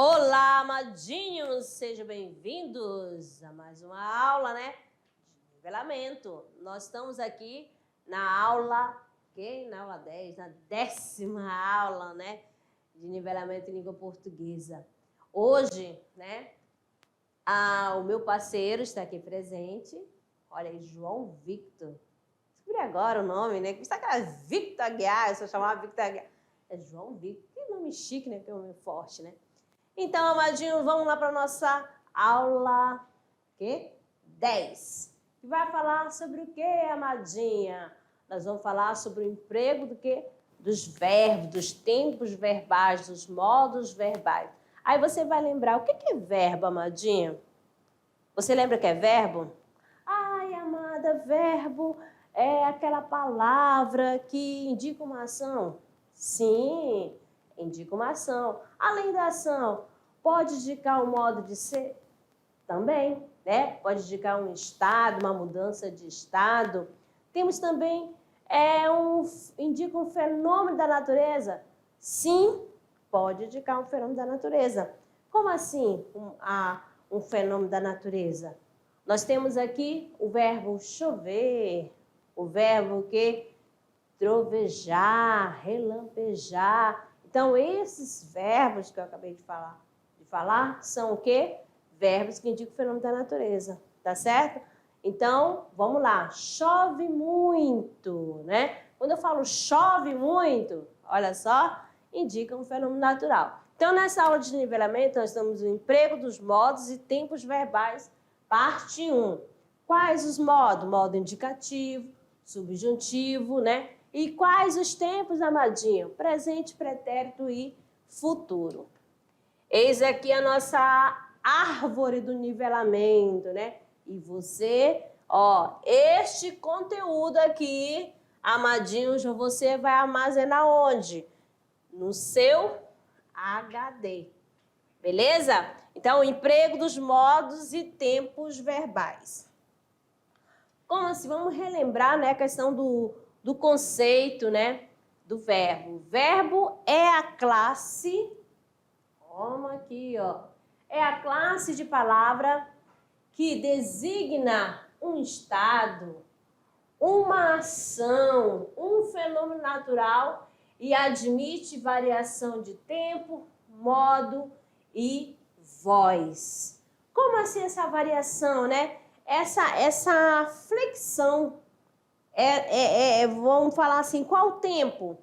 Olá, amadinhos! Sejam bem-vindos a mais uma aula, né? De nivelamento. Nós estamos aqui na aula, na aula 10, na 10ª aula, né? De nivelamento em língua portuguesa. Hoje, né? O meu parceiro está aqui presente. Olha aí, João Victor. Descobri agora o nome, né? Que está aquela Victor Aguiar, eu só chamava Victor Aguiar. É João Victor. Que nome chique, né? Que é um nome forte, né? Então, amadinho, vamos lá para a nossa aula 10. Que vai falar sobre o que, amadinha? Nós vamos falar sobre o emprego do quê? Dos verbos, dos tempos verbais, dos modos verbais. Aí você vai lembrar, o que é verbo, amadinha? Você lembra que é verbo? Ai, amada, verbo é aquela palavra que indica uma ação. Sim, indica uma ação. Além da ação, pode indicar um modo de ser? Também, né? Pode indicar um estado, uma mudança de estado. Temos também, indica um fenômeno da natureza? Sim, pode indicar um fenômeno da natureza. Como assim um fenômeno da natureza? Nós temos aqui o verbo chover, o verbo trovejar, relampejar. Então, esses verbos que eu acabei de falar são o quê? Verbos que indicam o fenômeno da natureza, tá certo? Então, vamos lá. Chove muito, né? Quando eu falo chove muito, olha só, indica um fenômeno natural. Então, nessa aula de nivelamento, nós temos o emprego dos modos e tempos verbais, parte 1. Quais os modos? Modo indicativo, subjuntivo, né? E quais os tempos, amadinho? Presente, pretérito e futuro. Eis aqui a nossa árvore do nivelamento, né? E você, este conteúdo aqui, amadinho, você vai armazenar onde? No seu HD. Beleza? Então, o emprego dos modos e tempos verbais. Como assim? Vamos relembrar, né, a questão do conceito, né, do verbo. O verbo é a classe, toma aqui, é a classe de palavra que designa um estado, uma ação, um fenômeno natural e admite variação de tempo, modo e voz. Como assim essa variação, né? Essa flexão, vamos falar assim, qual tempo?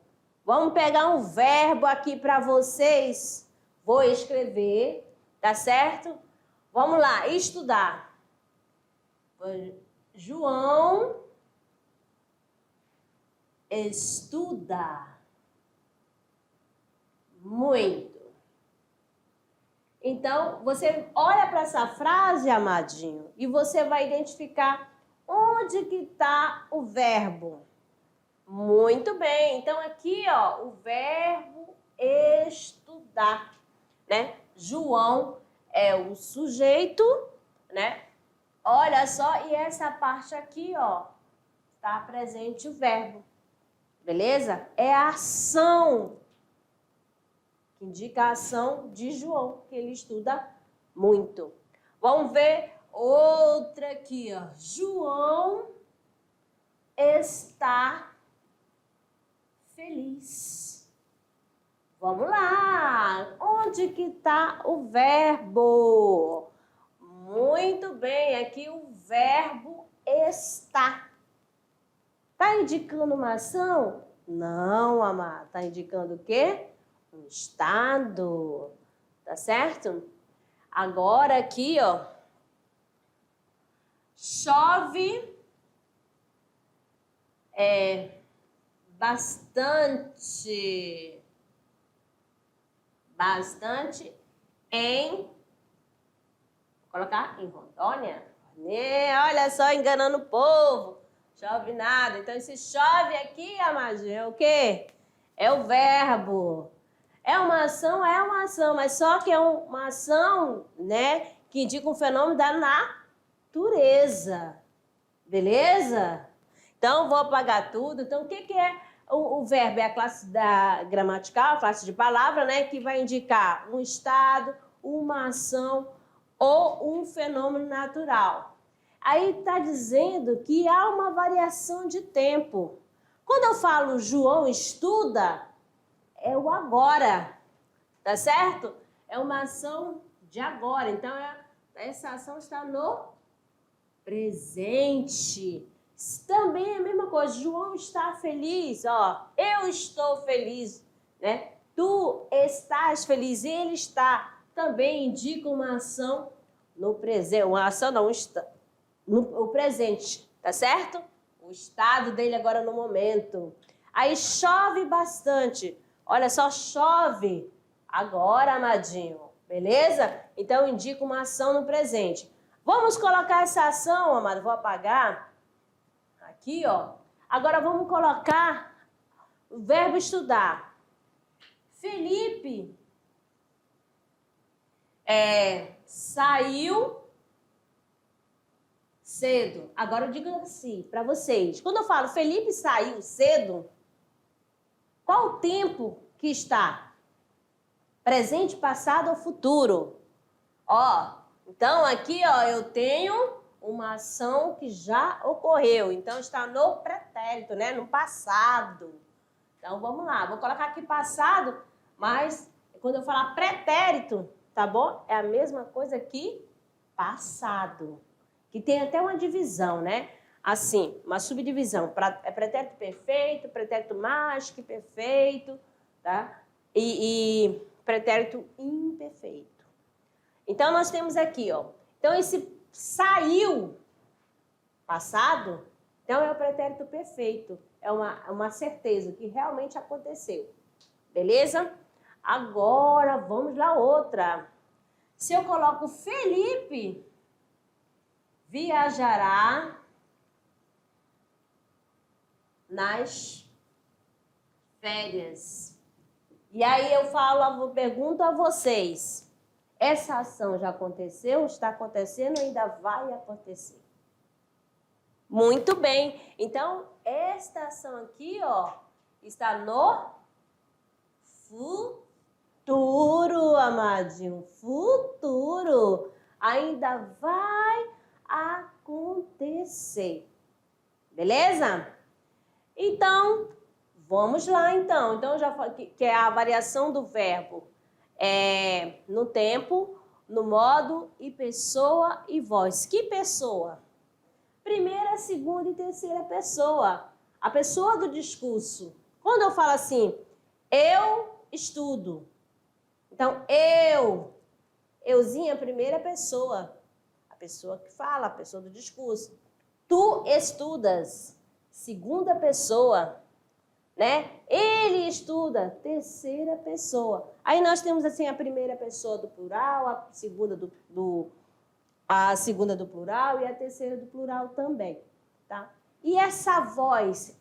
Vamos pegar um verbo aqui para vocês, vou escrever, tá certo? Vamos lá, estudar. João estuda muito. Então, você olha para essa frase, amadinho, e você vai identificar onde que está o verbo. Muito bem. Então, aqui, o verbo estudar, né? João é o sujeito, né? Olha só, e essa parte aqui, está presente o verbo. Beleza? É a ação que indica a ação de João, que ele estuda muito. Vamos ver outra aqui, João está feliz. Vamos lá. Onde que está o verbo? Muito bem, aqui o verbo está. Está indicando uma ação? Não, amado. Está indicando o quê? Um estado, tá certo? Agora aqui, chove bastante em, vou colocar em Rondônia. Olha só, enganando o povo. Chove nada. Então, esse chove aqui, amadinho, é o quê? É o verbo. É uma ação, mas só que é uma ação, né, que indica um fenômeno da natureza. Beleza? Então, vou apagar tudo. Então, o que é o verbo? É a classe gramatical, a classe de palavra, né, que vai indicar um estado, uma ação ou um fenômeno natural. Aí está dizendo que há uma variação de tempo. Quando eu falo João estuda, é o agora, tá certo? É uma ação de agora. Então, essa ação está no presente. Também é a mesma coisa. João está feliz, ó. Eu estou feliz, né? Tu estás feliz, ele está. Também indica uma ação no presente. Uma ação não, o presente, tá certo? O estado dele agora no momento. Aí chove bastante. Olha só, chove agora, amadinho. Beleza? Então indica uma ação no presente. Vamos colocar essa ação, amado. Vou apagar. Aqui, ó. Agora vamos colocar o verbo estudar. Felipe saiu cedo. Agora eu digo assim para vocês. Quando eu falo Felipe saiu cedo, qual o tempo que está? Presente, passado ou futuro? Ó, então aqui, ó, eu tenho uma ação que já ocorreu. Então está no pretérito, né? No passado. Então vamos lá. Vou colocar aqui passado, mas quando eu falar pretérito, tá bom? É a mesma coisa que passado. Que tem até uma divisão, né? Assim, uma subdivisão. É pretérito perfeito, pretérito mais que perfeito, tá? E pretérito imperfeito. Então, nós temos aqui, ó. Então, esse saiu, passado, então é o pretérito perfeito. É uma certeza que realmente aconteceu. Beleza? Agora, vamos lá outra. Se eu coloco Felipe viajará nas férias. E aí eu pergunto a vocês, essa ação já aconteceu, está acontecendo ou ainda vai acontecer? Muito bem. Então, esta ação aqui, ó, está no futuro, amadinho. Futuro. Ainda vai acontecer. Beleza? Então, vamos lá então. Então, já falei que é a variação do verbo no tempo, no modo e pessoa e voz. Que pessoa? Primeira, segunda e terceira pessoa. A pessoa do discurso. Quando eu falo assim, eu estudo. Então, euzinha, primeira pessoa. A pessoa que fala, a pessoa do discurso. Tu estudas, segunda pessoa, né? Ele estuda, terceira pessoa. Aí nós temos assim a primeira pessoa do plural, a segunda do plural e a terceira do plural também, tá? E essa voz,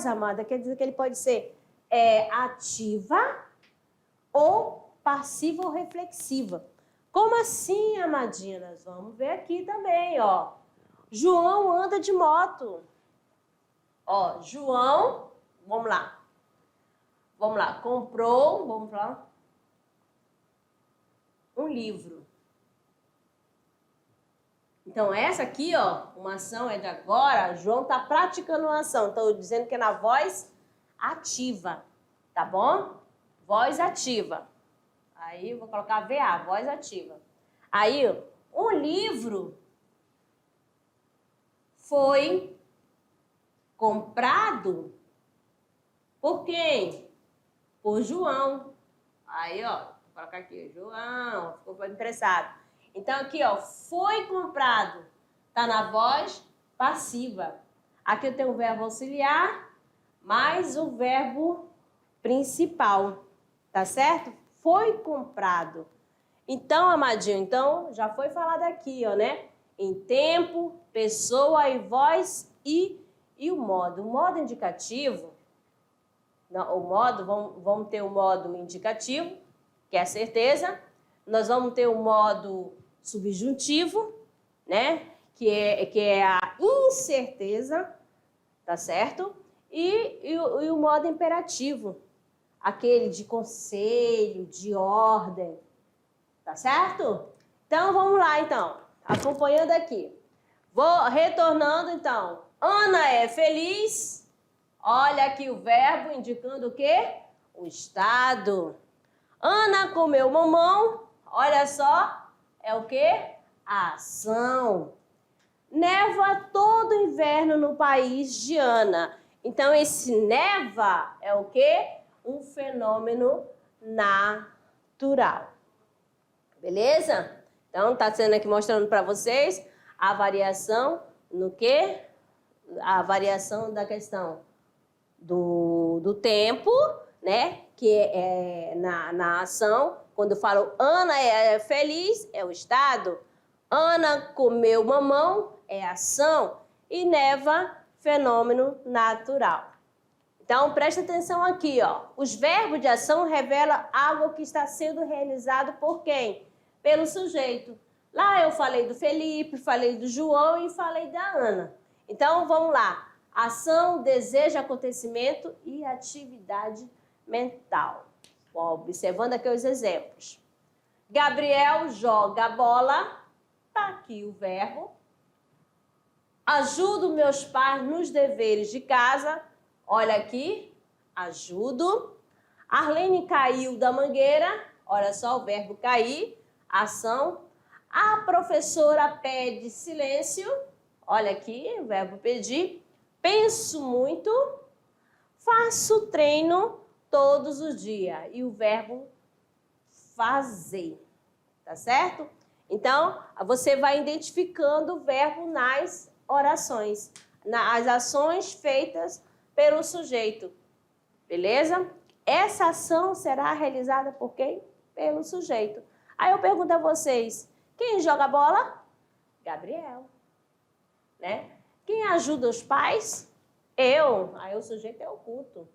amada, quer dizer que ele pode ser ativa ou passiva ou reflexiva. Como assim, amadinha? Nós vamos ver aqui também, ó. João anda de moto. Ó, João, vamos lá. Vamos lá, comprou, vamos lá, um livro. Então, essa aqui, ó, uma ação é de agora. João está praticando uma ação. Estou dizendo que é na voz ativa, tá bom? Voz ativa. Aí, vou colocar VA, voz ativa. Aí, um livro foi comprado por quem? Por João. Aí, ó, vou colocar aqui, João, ficou interessado. Então, aqui, ó, foi comprado. Tá na voz passiva. Aqui eu tenho o verbo auxiliar, mais o verbo principal. Tá certo? Foi comprado. Então, amadinho, então, já foi falado aqui, ó, né? Em tempo, pessoa e voz e o modo. O modo indicativo, não, vamos ter o modo indicativo, que é a certeza. Nós vamos ter o modo subjuntivo, né? Que é a incerteza, tá certo? E o modo imperativo, aquele de conselho, de ordem, Tá certo? Então, vamos lá, então. Acompanhando aqui. Vou retornando, então. Ana é feliz. Olha aqui o verbo indicando o quê? O estado. Ana comeu mamão. Olha só. É o quê? A ação. Neva todo inverno no país de Ana. Então, esse neva é o quê? Um fenômeno natural. Beleza? Então, tá sendo aqui mostrando para vocês a variação no quê? A variação da questão do tempo, né? Que é na ação. Quando eu falo Ana é feliz, é o estado. Ana comeu mamão, é ação. E neva, fenômeno natural. Então, presta atenção aqui, ó. Os verbos de ação revelam algo que está sendo realizado por quem? Pelo sujeito. Lá eu falei do Felipe, falei do João e falei da Ana. Então, vamos lá. Ação, desejo, acontecimento e atividade mental. Ó, observando aqui os exemplos. Gabriel joga a bola. Tá aqui o verbo. Ajudo meus pais nos deveres de casa. Olha aqui, ajudo. Arlene caiu da mangueira. Olha só o verbo cair, ação. A professora pede silêncio. Olha aqui, o verbo pedir. Penso muito. Faço treino todos os dias. E o verbo fazer. Tá certo? Então, você vai identificando o verbo nas orações, nas ações feitas pelo sujeito. Beleza? Essa ação será realizada por quem? Pelo sujeito. Aí eu pergunto a vocês, quem joga bola? Gabriel. Né? Quem ajuda os pais? Eu. Aí o sujeito é oculto.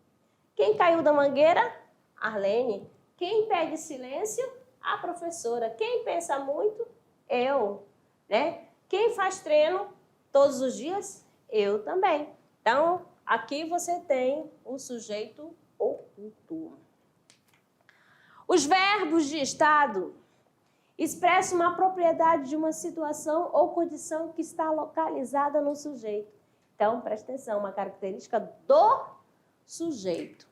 Quem caiu da mangueira? Arlene. Quem pede silêncio? A professora. Quem pensa muito? Eu. Né? Quem faz treino todos os dias? Eu também. Então, aqui você tem o sujeito oculto. Os verbos de estado expressam uma propriedade de uma situação ou condição que está localizada no sujeito. Então, presta atenção, uma característica do sujeito.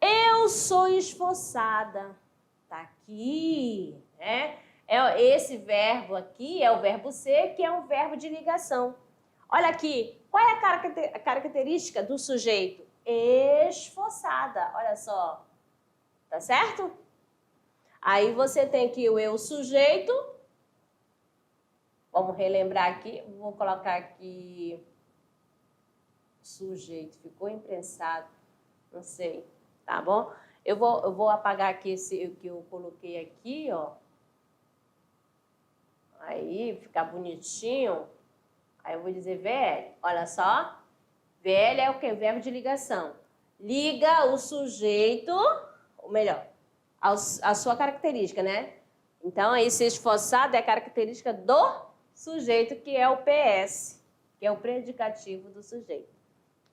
Eu sou esforçada. Tá aqui, né? Esse verbo aqui é o verbo ser, que é um verbo de ligação. Olha aqui, qual é a característica do sujeito? Esforçada, olha só. Tá certo? Aí você tem aqui o eu sujeito. Vamos relembrar aqui. Vou colocar aqui sujeito. Ficou imprensado. Não sei. Tá bom? Eu vou apagar aqui esse que eu coloquei aqui, ó. Aí, ficar bonitinho. Aí eu vou dizer VL. Olha só. VL é o que? Verbo de ligação. Liga o sujeito, ou melhor, a sua característica, né? Então, esse esforçado é a característica do sujeito, que é o PS, que é o predicativo do sujeito.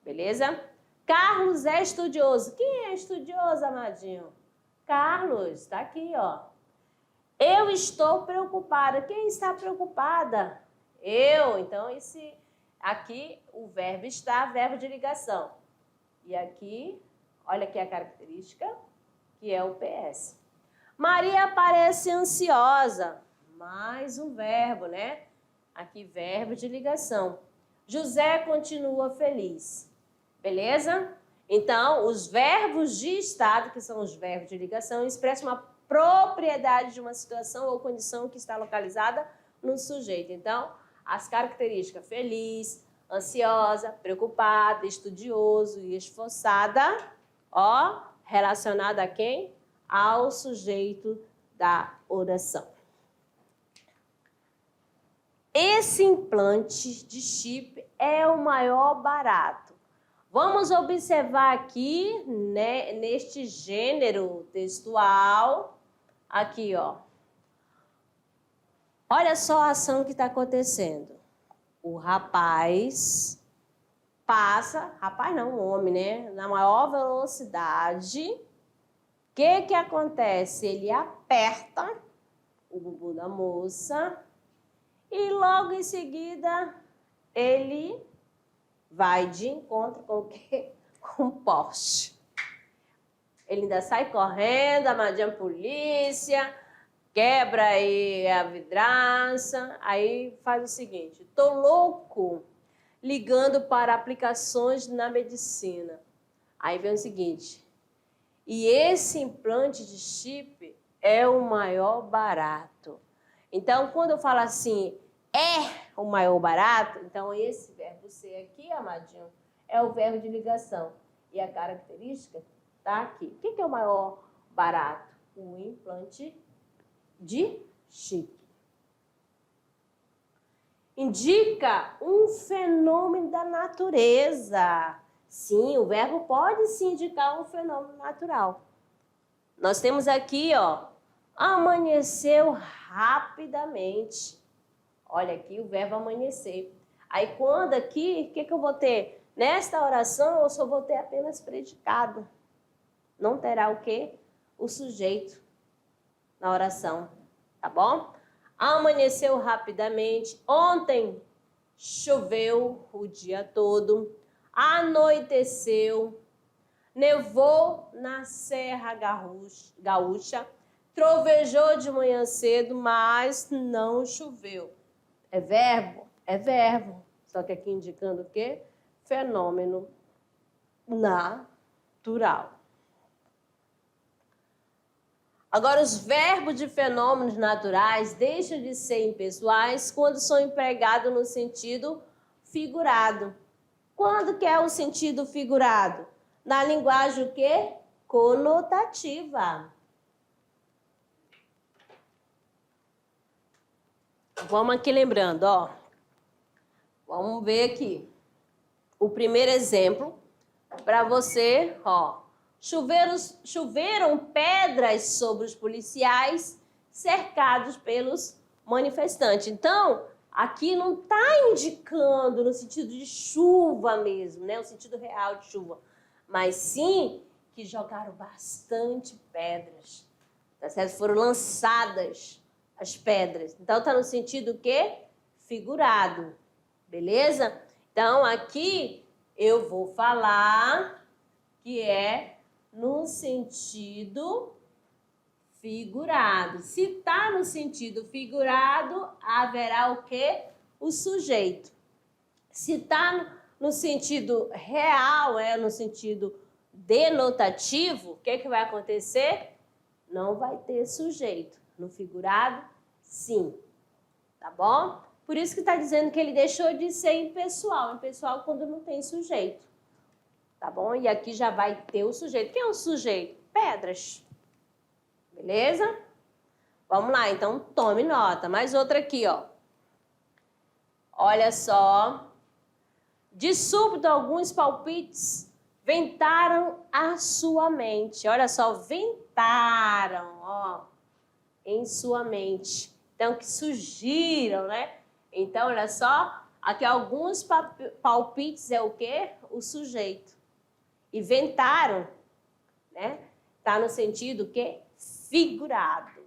Beleza? Carlos é estudioso. Quem é estudioso, amadinho? Carlos, tá aqui, ó. Eu estou preocupada. Quem está preocupada? Eu. Então, esse aqui, o verbo está, verbo de ligação. E aqui, olha aqui a característica, que é o PS. Maria parece ansiosa. Mais um verbo, né? Aqui, verbo de ligação. José continua feliz. Beleza? Então, os verbos de estado, que são os verbos de ligação, expressam uma propriedade de uma situação ou condição que está localizada no sujeito. Então, as características feliz, ansiosa, preocupada, estudioso e esforçada, ó, relacionada a quem? Ao sujeito da oração. Esse implante de chip é o maior barato. Vamos observar aqui, né, neste gênero textual, aqui, ó. Olha só a ação que está acontecendo. O rapaz passa, rapaz não, o homem, né, na maior velocidade que acontece? Ele aperta o bumbum da moça e logo em seguida ele vai de encontro com o quê? Com o poste. Ele ainda sai correndo, amadinha a polícia, quebra aí a vidraça, aí faz o seguinte: tô louco ligando para aplicações na medicina. Aí vem o seguinte: e esse implante de chip é o maior barato. Então, quando eu falo assim, é o maior barato, então esse verbo ser aqui, amadinho, é o verbo de ligação. E a característica está aqui. O que é o maior barato? O implante de chip. Indica um fenômeno da natureza. Sim, o verbo pode sim indicar um fenômeno natural. Nós temos aqui, ó, amanheceu rapidamente. Olha aqui o verbo amanhecer. Aí quando aqui, o que eu vou ter? Nesta oração eu só vou ter apenas predicado. Não terá o quê? O sujeito na oração, tá bom? Amanheceu rapidamente. Ontem choveu o dia todo. Anoiteceu. Nevou na Serra Gaúcha. Trovejou de manhã cedo, mas não choveu. É verbo? É verbo. Só que aqui indicando o quê? Fenômeno natural. Agora, os verbos de fenômenos naturais deixam de ser impessoais quando são empregados no sentido figurado. Quando que é o sentido figurado? Na linguagem o quê? Conotativa. Vamos aqui lembrando, ó. Vamos ver aqui. O primeiro exemplo para você, ó. Choveram pedras sobre os policiais cercados pelos manifestantes. Então, aqui não está indicando no sentido de chuva mesmo, né? O sentido real de chuva. Mas sim que jogaram bastante pedras. Tá certo? Foram lançadas as pedras. Então, está no sentido o quê? Figurado. Beleza? Então, aqui eu vou falar que é no sentido figurado. Se está no sentido figurado, haverá o quê? O sujeito. Se está no sentido real, no sentido denotativo, o que vai acontecer? Não vai ter sujeito. No figurado, sim. Tá bom? Por isso que está dizendo que ele deixou de ser impessoal. Impessoal quando não tem sujeito. Tá bom? E aqui já vai ter o sujeito. Quem é o sujeito? Pedras. Beleza? Vamos lá, então tome nota. Mais outra aqui, ó. Olha só. De súbito, alguns palpites ventaram a sua mente. Olha só, ventaram, ó, em sua mente. Então, que surgiram, né? Então, olha só, aqui alguns palpites é o quê? O sujeito. E ventaram, né? Tá no sentido que figurado.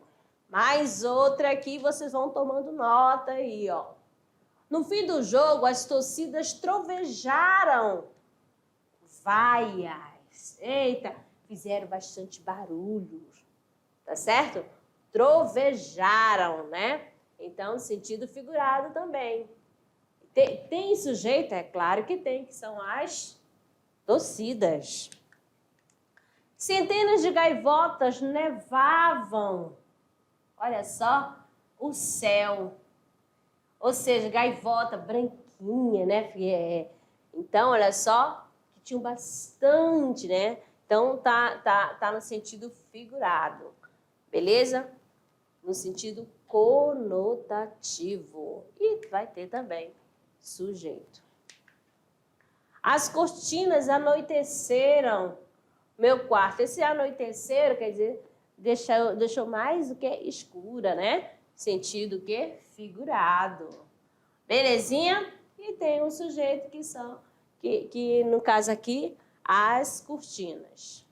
Mais outra aqui, vocês vão tomando nota aí, ó. No fim do jogo, as torcidas trovejaram. Vaias. Eita, fizeram bastante barulho. Tá certo? Trovejaram, né? Então, sentido figurado também. Tem sujeito? É claro que tem, que são as torcidas. Centenas de gaivotas nevavam. Olha só, o céu. Ou seja, gaivota branquinha, né? Então, olha só, que tinham bastante, né? Então, tá no sentido figurado. Beleza? No sentido conotativo. E vai ter também sujeito. As cortinas anoiteceram meu quarto. Esse anoiteceram quer dizer, deixou mais o que? Escura, né? Sentido que? Figurado. Belezinha? E tem um sujeito que no caso aqui, as cortinas.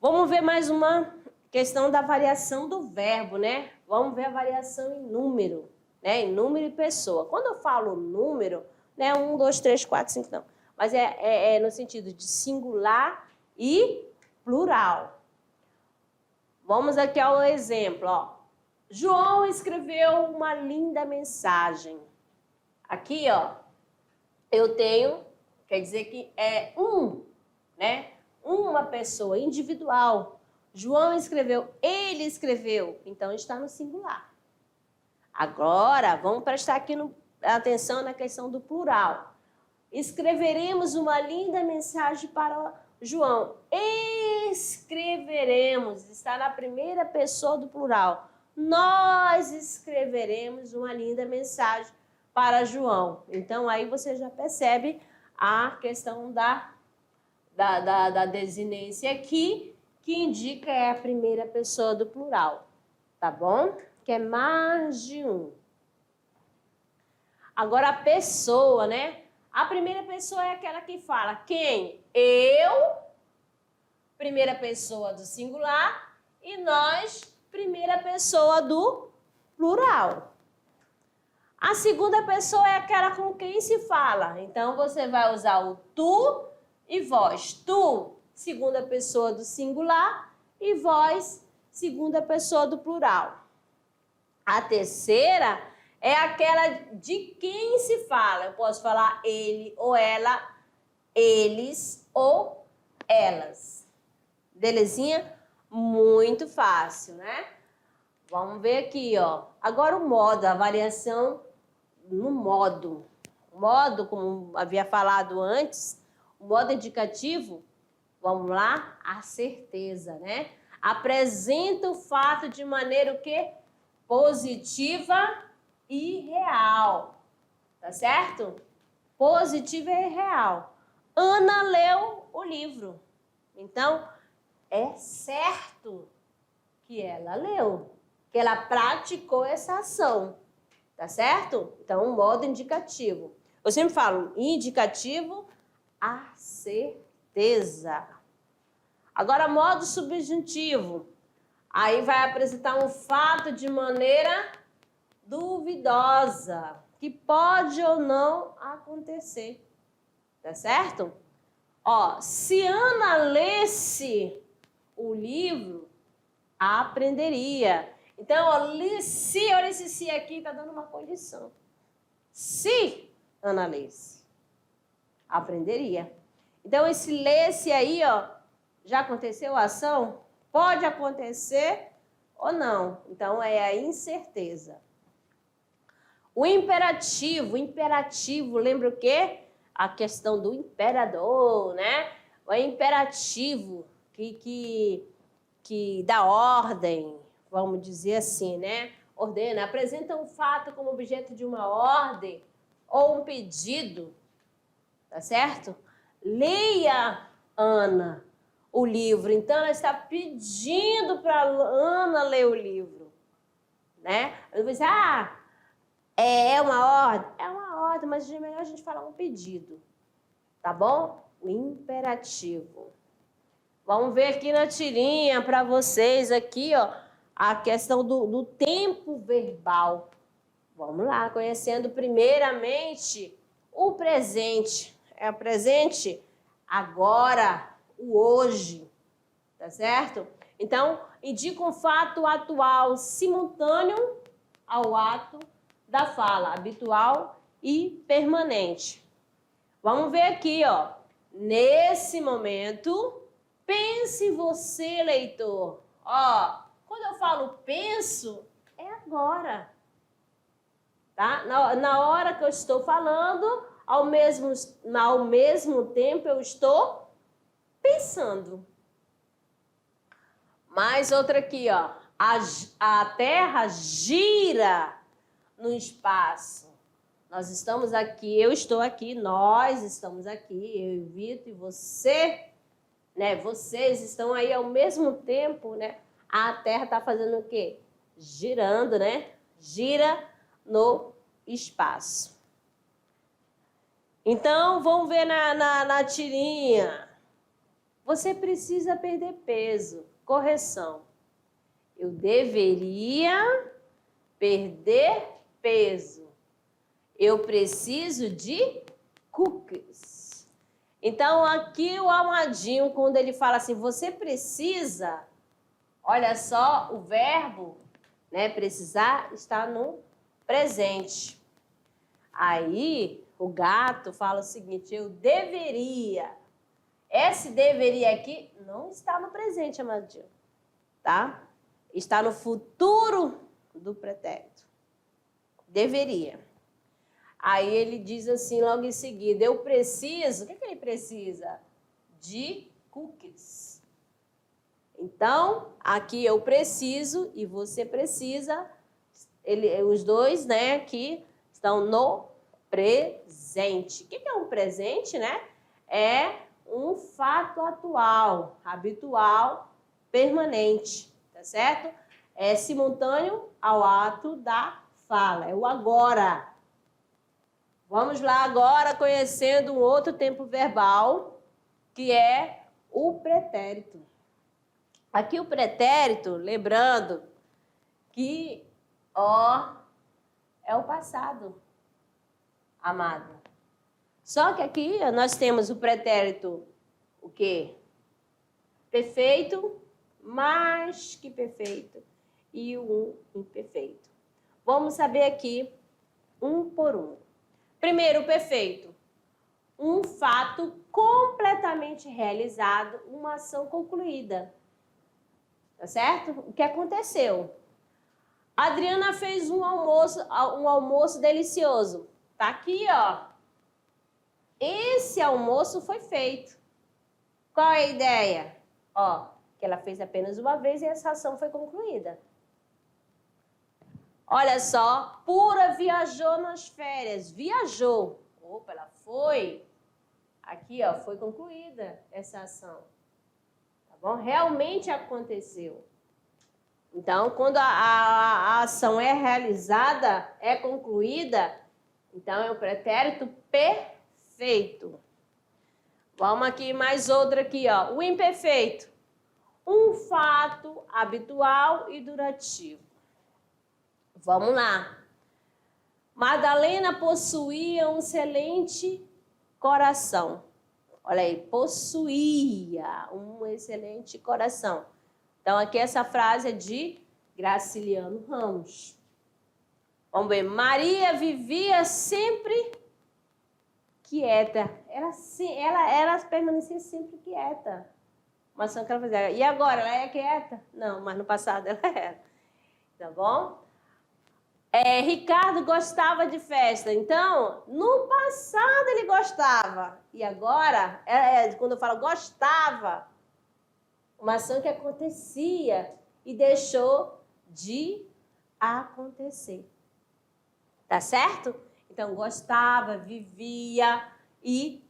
Vamos ver mais uma questão da variação do verbo, né? Vamos ver a variação em número, né? Em número e pessoa. Quando eu falo número, né? 1, 2, 3, 4, 5, não. Mas é no sentido de singular e plural. Vamos aqui ao exemplo, ó. João escreveu uma linda mensagem. Aqui, ó, eu tenho, quer dizer que é né? Uma pessoa individual. João escreveu, ele escreveu, então está no singular. Agora, vamos prestar aqui atenção na questão do plural. Escreveremos uma linda mensagem para João. Escreveremos, está na primeira pessoa do plural. Nós escreveremos uma linda mensagem para João. Então, aí você já percebe a questão da desinência aqui, que indica a primeira pessoa do plural, tá bom? Que é mais de um. Agora, a pessoa, né? A primeira pessoa é aquela que fala quem? Eu, primeira pessoa do singular, e nós, primeira pessoa do plural. A segunda pessoa é aquela com quem se fala. Então, você vai usar o tu e vós. Tu, segunda pessoa do singular, e vós, segunda pessoa do plural. A terceira é aquela de quem se fala. Eu posso falar ele ou ela, eles ou elas. Belezinha? Muito fácil, né? Vamos ver aqui, ó. Agora o modo, a variação no modo. O modo, como havia falado antes, o modo indicativo, vamos lá, a certeza, né? Apresenta o fato de maneira o quê? Positiva e real, tá certo? Positiva e real. Ana leu o livro, então é certo que ela leu, que ela praticou essa ação, tá certo? Então, um modo indicativo. Eu sempre falo indicativo, a certeza. Agora, modo subjuntivo. Aí vai apresentar um fato de maneira duvidosa, que pode ou não acontecer, tá certo? Ó, se Ana lesse o livro, aprenderia. Então, ó, olha esse se aqui está dando uma condição. Se Ana lesse, aprenderia. Então, esse lesse aí, ó, já aconteceu a ação? Pode acontecer ou não. Então, é a incerteza. O imperativo, lembra o quê? A questão do imperador, né? O imperativo que dá ordem, vamos dizer assim, né? Ordena, apresenta um fato como objeto de uma ordem ou um pedido, tá certo? Leia, Ana, o livro. Então, ela está pedindo para Ana ler o livro, né? Eu vou dizer, é uma ordem? É uma ordem, mas é melhor a gente falar um pedido, tá bom? O imperativo. Vamos ver aqui na tirinha para vocês aqui, ó, a questão do tempo verbal. Vamos lá, conhecendo primeiramente o presente. É o presente agora, o hoje, tá certo? Então, indica um fato atual simultâneo ao ato da fala, habitual e permanente. Vamos ver aqui, ó. Nesse momento, pense você, leitor. Ó, quando eu falo penso, é agora. Tá? Na hora que eu estou falando, ao mesmo tempo eu estou pensando. Mais outra aqui, ó. A Terra gira no espaço. Nós estamos aqui, eu estou aqui, nós estamos aqui, eu e Vitor e você, né? Vocês estão aí ao mesmo tempo, né? A Terra está fazendo o quê? Girando, né? Gira no espaço. Então, vamos ver na tirinha. Você precisa perder peso. Correção. Eu deveria perder peso. Eu preciso de cookies. Então, aqui o Amadinho, quando ele fala assim, você precisa, olha só, o verbo, né, precisar está no presente. Aí, o gato fala o seguinte, eu deveria. Esse deveria aqui não está no presente, Amadinho, tá? Está no futuro do pretérito. Deveria. Aí ele diz assim logo em seguida, eu preciso, o que ele precisa? De cookies. Então, aqui eu preciso e você precisa, os dois, né, aqui estão no presente. O que é um presente, né? É um fato atual, habitual, permanente, tá certo? É simultâneo ao ato da fala, é o agora. Vamos lá agora conhecendo um outro tempo verbal, que é o pretérito. Aqui o pretérito, lembrando que é o passado, amado. Só que aqui nós temos o pretérito, o quê? Perfeito, mais que perfeito, e o imperfeito. Vamos saber aqui um por um. Primeiro, o perfeito. Um fato completamente realizado, uma ação concluída. Tá certo? O que aconteceu? A Adriana fez um almoço delicioso. Tá aqui, ó. Esse almoço foi feito. Qual é a ideia? Ó, que ela fez apenas uma vez e essa ação foi concluída. Olha só, Pura viajou nas férias. Viajou. Opa, ela foi. Aqui, ó, foi concluída essa ação. Tá bom? Realmente aconteceu. Então, quando a ação é realizada, é concluída, então é o pretérito perfeito. Vamos aqui, mais outra aqui, ó. O imperfeito. Um fato habitual e durativo. Vamos lá. Madalena possuía um excelente coração. Olha aí, possuía um excelente coração. Então, aqui essa frase é de Graciliano Ramos. Vamos ver. Maria vivia sempre quieta. Ela permanecia sempre quieta. Uma ação que ela fazia. E agora, ela é quieta? Não, mas no passado ela era. Tá bom? Ricardo gostava de festa. Então, no passado ele gostava. E agora, quando eu falo gostava, uma ação que acontecia e deixou de acontecer. Tá certo? Então, gostava, vivia e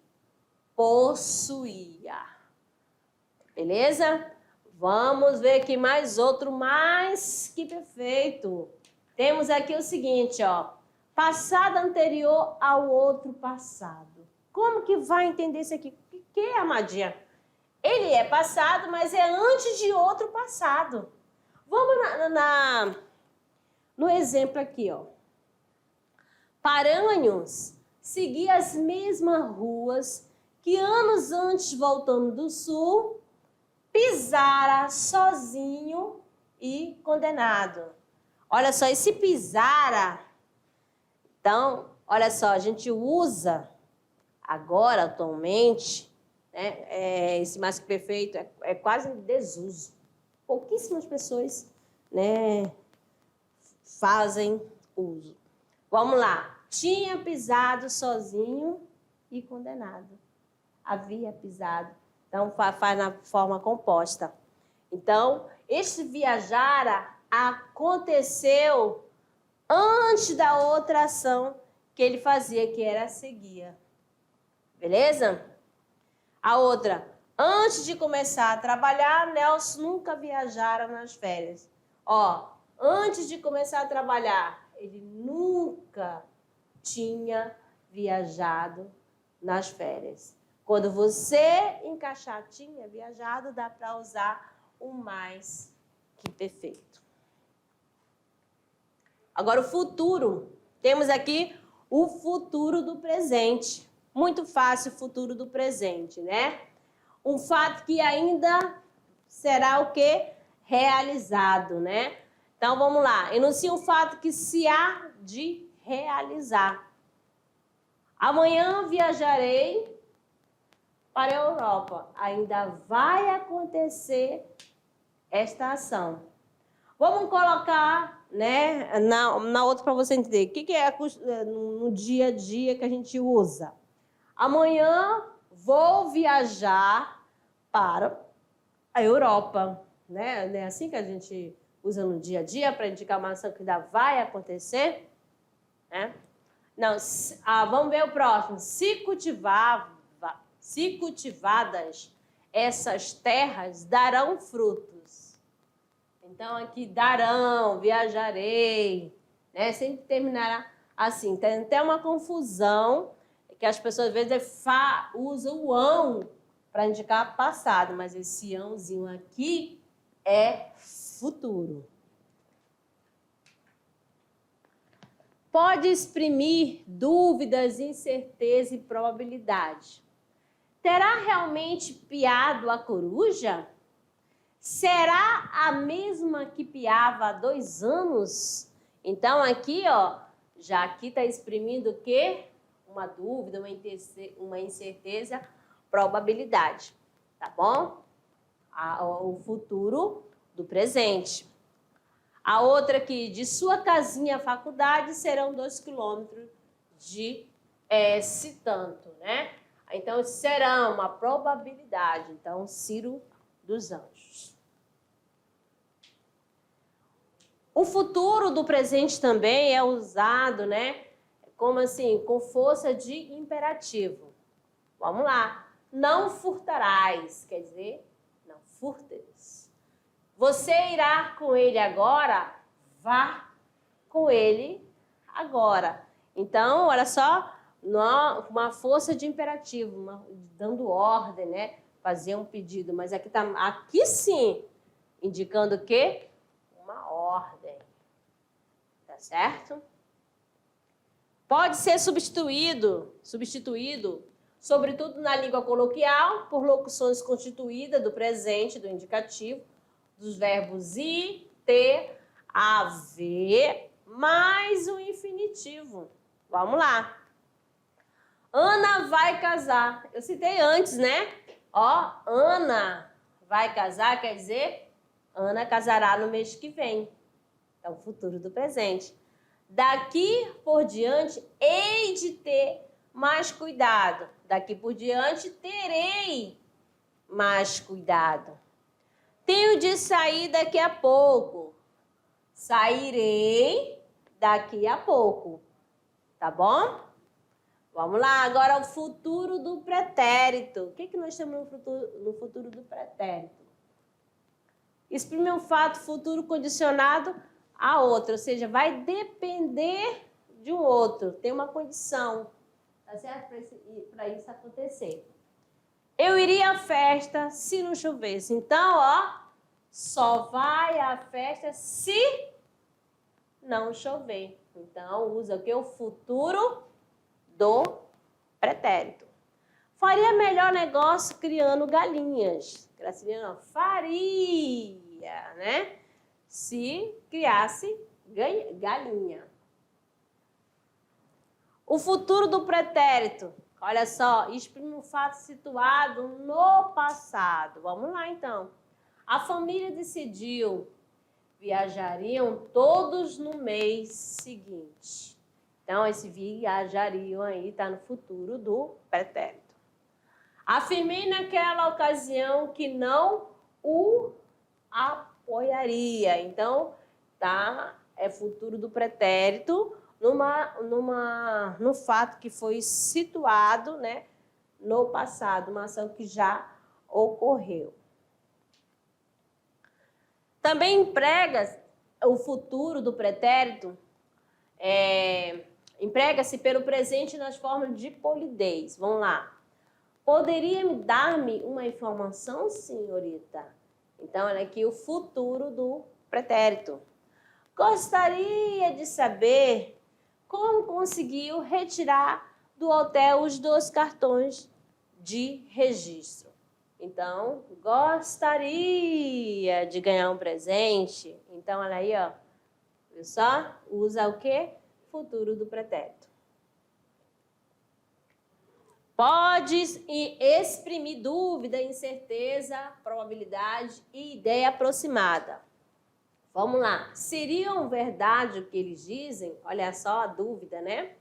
possuía. Beleza? Vamos ver aqui mais outro, mais que perfeito. Temos aqui o seguinte, ó. Passado anterior ao outro passado. Como que vai entender isso aqui? O que é, amadinha? Ele é passado, mas é antes de outro passado. Vamos no exemplo aqui, ó. Paranhos seguia as mesmas ruas que anos antes, voltando do sul, pisara sozinho e condenado. Olha só, esse pisara, então, olha só, a gente usa agora, atualmente, né, esse mais que perfeito é quase em desuso. Pouquíssimas pessoas, né, fazem uso. Vamos lá. Tinha pisado sozinho e condenado. Havia pisado. Então, faz na forma composta. Então, este viajara aconteceu antes da outra ação que ele fazia, que era seguia. Beleza? A outra, antes de começar a trabalhar, Nelson nunca viajara nas férias. Ó, antes de começar a trabalhar, ele nunca tinha viajado nas férias. Quando você encaixar tinha viajado, dá para usar o mais que perfeito. Agora, o futuro. Temos aqui o futuro do presente. Muito fácil o futuro do presente, né? Um fato que ainda será o quê? Realizado, né? Então, vamos lá. Enuncie um fato que se há de realizar. Amanhã viajarei para a Europa. Ainda vai acontecer esta ação. Vamos colocar, né, na outra para você entender. O que é no dia a dia que a gente usa? Amanhã vou viajar para a Europa, né? Não é assim que a gente usa no dia a dia para indicar uma ação que ainda vai acontecer, né? Não, vamos ver o próximo. Se cultivadas essas terras darão frutos. Então aqui darão, viajarei, né? Sempre terminará assim. Tem até uma confusão que as pessoas às vezes usam o ão para indicar passado, mas esse ãozinho aqui é futuro. Pode exprimir dúvidas, incerteza e probabilidade. Terá realmente piado a coruja? Será a mesma que piava há 2 anos? Então, aqui, ó, já aqui está exprimindo o quê? Uma dúvida, uma incerteza, probabilidade, tá bom? O futuro do presente. A outra aqui, de sua casinha à faculdade serão 2 quilômetros se tanto, né? Então, será uma probabilidade. Então, Ciro dos Anjos. O futuro do presente também é usado, né? Como assim? Com força de imperativo. Vamos lá. Não furtarás, quer dizer, não furtes. Você irá com ele agora? Vá com ele agora. Então, olha só, uma força de imperativo, dando ordem, né? Fazer um pedido. Mas aqui sim, indicando o quê? Uma ordem. Tá certo? Pode ser substituído, sobretudo na língua coloquial, por locuções constituídas do presente, do indicativo, dos verbos ir, ter, haver, mais o infinitivo. Vamos lá. Ana vai casar. Eu citei antes, né? Ó, Ana vai casar, quer dizer, Ana casará no mês que vem. É o futuro do presente. Daqui por diante, hei de ter mais cuidado. Daqui por diante, terei mais cuidado. Tenho de sair daqui a pouco. Sairei daqui a pouco. Tá bom? Vamos lá, agora o futuro do pretérito. O que nós temos no futuro do pretérito? Exprime um fato futuro condicionado a outro, ou seja, vai depender de um outro, tem uma condição, tá certo? Para isso acontecer. Eu iria à festa se não chovesse. Então, ó, só vai à festa se não chover. Então, usa o que? O futuro do pretérito. Faria melhor negócio criando galinhas. Graciliano, faria, né? Se criasse galinha. O futuro do pretérito. Olha só, exprime um fato situado no passado. Vamos lá, então. A família decidiu, viajariam todos no mês seguinte. Então, esse viajariam aí está no futuro do pretérito. Afirmei naquela ocasião que não o apoiaria. Então, é futuro do pretérito no fato que foi situado, né, no passado, uma ação que já ocorreu. Também emprega o futuro do pretérito, emprega-se pelo presente nas formas de polidez. Vamos lá. Poderia me dar-me uma informação, senhorita? Então, olha aqui o futuro do pretérito. Gostaria de saber como conseguiu retirar do hotel os 2 cartões de registro. Então, gostaria de ganhar um presente. Então, olha aí, ó. Viu só? Usa o quê? Futuro do pretérito. Pode exprimir dúvida, incerteza, probabilidade e ideia aproximada. Vamos lá. Seriam verdade o que eles dizem? Olha só a dúvida, né?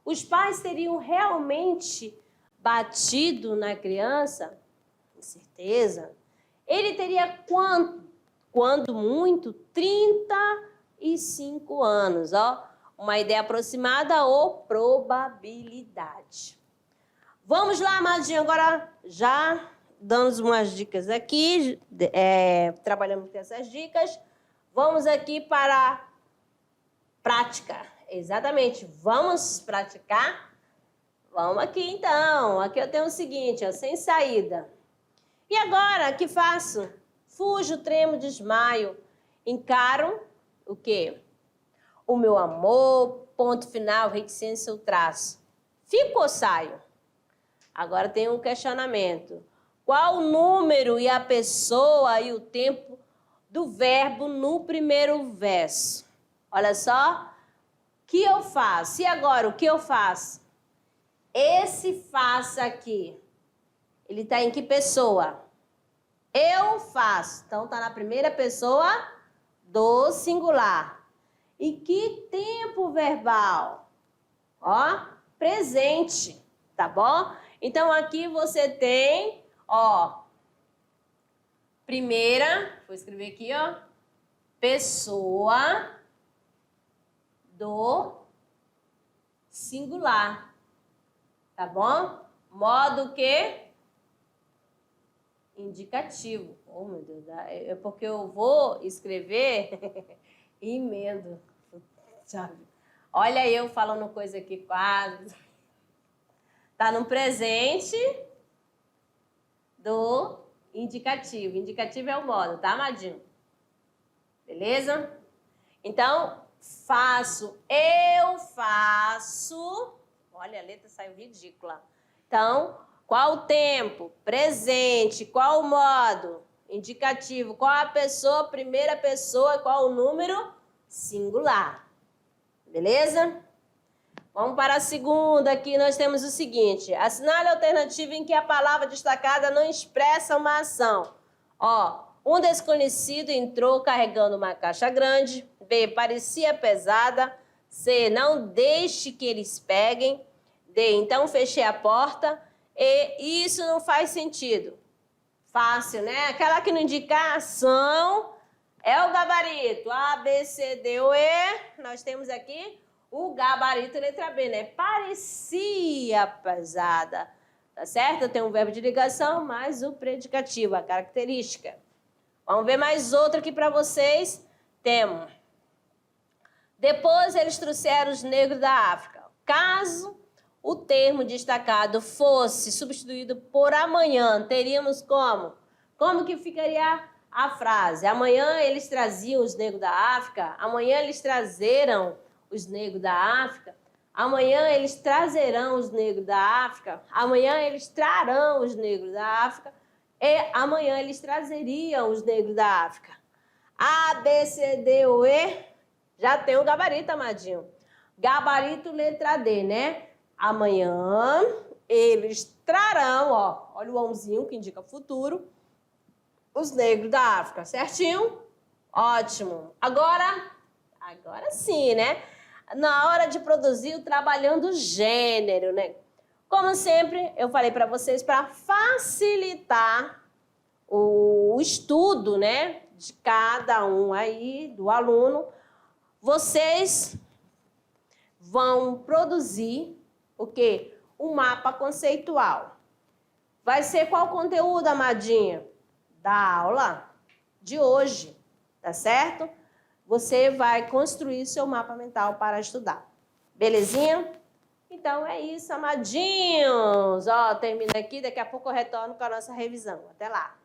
Os pais teriam realmente batido na criança? Incerteza. Ele teria quando muito, 35 anos, ó. Uma ideia aproximada ou probabilidade. Vamos lá, amadinho, agora já damos umas dicas aqui, trabalhando com essas dicas. Vamos aqui para a prática. Exatamente, vamos praticar? Vamos aqui então. Aqui eu tenho o seguinte, ó, sem saída. E agora, o que faço? Fujo, tremo, desmaio. Encaro o quê? O meu amor, ponto final, reticência ou traço. Fico ou saio? Agora tem um questionamento. Qual o número e a pessoa e o tempo do verbo no primeiro verso? Olha só. O que eu faço? E agora, o que eu faço? Esse faça aqui, ele está em que pessoa? Eu faço. Então, está na primeira pessoa do singular. E que tempo verbal? Ó, presente, tá bom? Então, aqui você tem, ó, primeira, vou escrever aqui, ó, pessoa do singular, tá bom? Modo que? Indicativo. Oh, meu Deus, é porque eu vou escrever e emendo. Olha eu falando coisa aqui quase. Tá no presente do indicativo. Indicativo é o modo, tá, amadinho? Beleza? Então, faço, eu faço. Olha, a letra saiu ridícula. Então, qual o tempo? Presente. Qual o modo? Indicativo. Qual a pessoa? Primeira pessoa. Qual o número? Singular. Beleza? Vamos para a segunda. Aqui nós temos o seguinte. Assinale a alternativa em que a palavra destacada não expressa uma ação. Ó, um desconhecido entrou carregando uma caixa grande. B, parecia pesada. C, não deixe que eles peguem. D, então fechei a porta. E isso não faz sentido. Fácil, né? Aquela que não indica a ação é o gabarito. A, B, C, D ou E. Nós temos aqui o gabarito letra B, né? Parecia pesada. Tá certo? Tem um verbo de ligação mais o predicativo, a característica. Vamos ver mais outra aqui para vocês. Temos. Depois eles trouxeram os negros da África. Caso o termo destacado fosse substituído por amanhã, teríamos como? Como que ficaria a frase? Amanhã eles traziam os negros da África. Amanhã eles trazeram os negros da África. Amanhã eles trazerão os negros da África. Amanhã eles trarão os negros da África. E amanhã eles trazeriam os negros da África. A, B, C, D ou E, já tem o gabarito, amadinho. Gabarito letra D, né? Amanhã eles trarão, ó, olha o ãozinho que indica futuro, os negros da África, certinho? Ótimo. Agora sim, né? Na hora de produzir o trabalhando gênero, né? Como sempre, eu falei para vocês, para facilitar o estudo, né, de cada um aí, do aluno, vocês vão produzir o quê? Um mapa conceitual. Vai ser qual conteúdo, amadinha? Da aula de hoje, tá certo? Você vai construir seu mapa mental para estudar. Belezinha? Então, Então é isso, amadinhos. Ó, termina aqui, daqui a pouco eu retorno com a nossa revisão. Até lá.